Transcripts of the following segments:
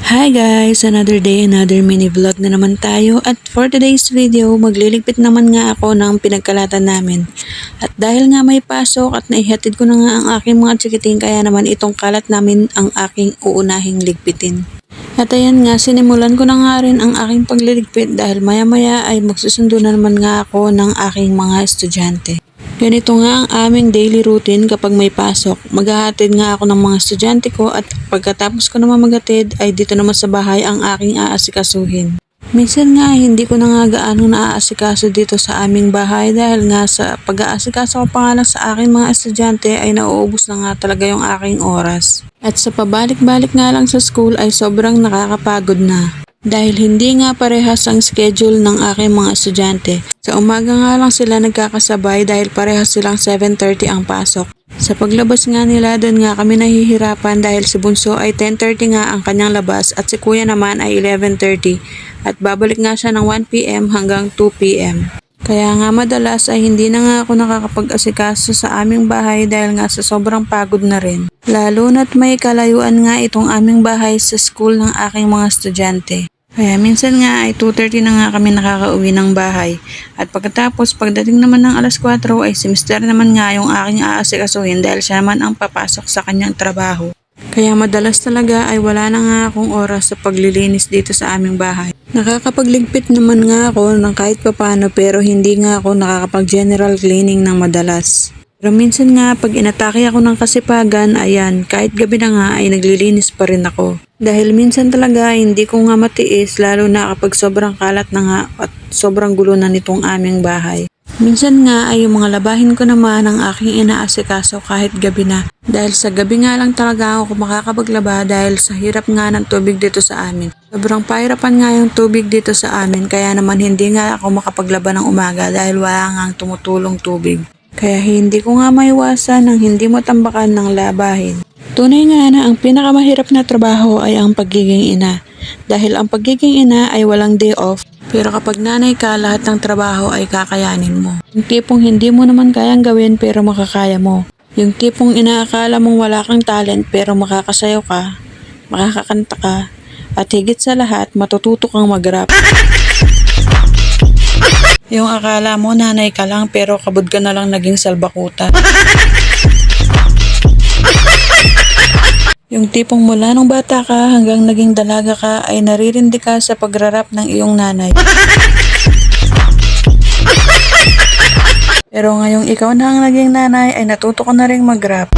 Hi guys! Another day, another mini vlog na naman tayo at for today's video, magliligpit naman nga ako ng pinagkalatan namin. At dahil nga may pasok at naihatid ko na nga ang aking mga tsikiting, kaya naman itong kalat namin ang aking uunahing ligpitin. At ayan nga, sinimulan ko na nga rin ang aking pagliligpit dahil maya maya ay magsusundo na naman nga ako ng aking mga estudyante. Ganito nga ang aming daily routine kapag may pasok. Maghahatid nga ako ng mga estudyante ko at pagkatapos ko naman maghatid ay dito naman sa bahay ang aking aasikasuhin. Minsan nga hindi ko na nga gaano naaasikaso dito sa aming bahay dahil nga sa pag-aasikaso ko pa nga lang sa aking mga estudyante ay nauubos na nga talaga yung aking oras. At sa pabalik-balik nga lang sa school ay sobrang nakakapagod na. Dahil hindi nga parehas ang schedule ng aking mga estudyante. Sa umaga nga lang sila nagkakasabay dahil parehas silang 7:30 ang pasok. Sa paglabas nga nila, doon nga kami nahihirapan dahil si Bunso ay 10:30 nga ang kanyang labas at si Kuya naman ay 11:30 at babalik nga siya ng 1 PM hanggang 2 PM. Kaya nga madalas ay hindi na nga ako nakakapag-asikaso sa aming bahay dahil nga sa sobrang pagod na rin. Lalo na't may kalayuan nga itong aming bahay sa school ng aking mga estudyante. Kaya minsan nga ay 2:30 na nga kami nakakauwi ng bahay. At pagkatapos, pagdating naman ng alas 4 ay si Mr. naman nga yung aking aasikasuhin dahil siya naman ang papasok sa kanyang trabaho. Kaya madalas talaga ay wala na nga akong oras sa paglilinis dito sa aming bahay. Nakakapagligpit naman nga ako ng kahit papano pero hindi nga ako nakakapag-general cleaning ng madalas. Pero minsan nga pag inatake ako ng kasipagan, ayan, kahit gabi na nga ay naglilinis pa rin ako. Dahil minsan talaga hindi ko nga matiis lalo na kapag sobrang kalat na nga at sobrang gulo na nitong aming bahay. Minsan nga ay yung mga labahin ko naman ang aking inaasikaso kahit gabi na. Dahil sa gabi nga lang talaga ako makakapaglaba dahil sa hirap nga ng tubig dito sa amin. Sobrang pahirapan nga yung tubig dito sa amin kaya naman hindi nga ako makapaglaba ng umaga dahil wala nga tumutulong tubig. Kaya hindi ko nga maiwasan ang hindi mo tambakan ng labahin. Tunay nga na ang pinakamahirap na trabaho ay ang pagiging ina. Dahil ang pagiging ina ay walang day off. Pero kapag nanay ka, lahat ng trabaho ay kakayanin mo. Yung tipong hindi mo naman kayang gawin pero makakaya mo. Yung tipong inaakala mong wala kang talent pero makakasayaw ka, makakakanta ka, at higit sa lahat matututo kang mag-rap. Yung akala mo nanay ka lang pero kabod ka na lang naging salbakuta. Yung tipong mula nung bata ka hanggang naging dalaga ka ay naririndi ka sa pagrarap ng iyong nanay. Pero ngayong ikaw na ang naging nanay ay natuto ka na rin mag-rap.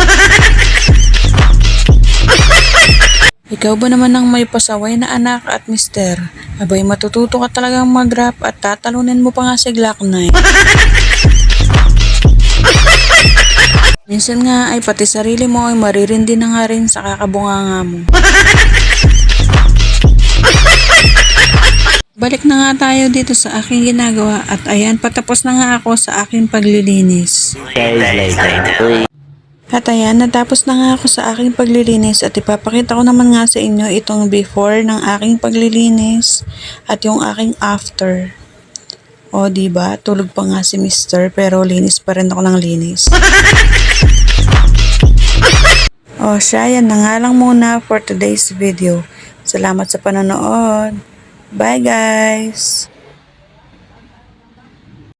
Ikaw ba naman ang may pasaway na anak at mister? Abay matututo ka talagang mag-rap at tatalunin mo pa nga si Glock 9. Minsan nga ay pati sarili mo ay maririndi na nga rin sa kakabunganga mo. Balik na nga tayo dito sa aking ginagawa at ayan patapos na nga ako sa aking paglilinis. At ayan, natapos na nga ako sa aking paglilinis at ipapakita ko naman nga sa inyo itong before ng aking paglilinis at yung aking after. O diba, tulog pa nga si Mr. pero linis pa rin ako ng linis. O siya, yan na nga lang muna for today's video. Salamat sa panonood. Bye guys!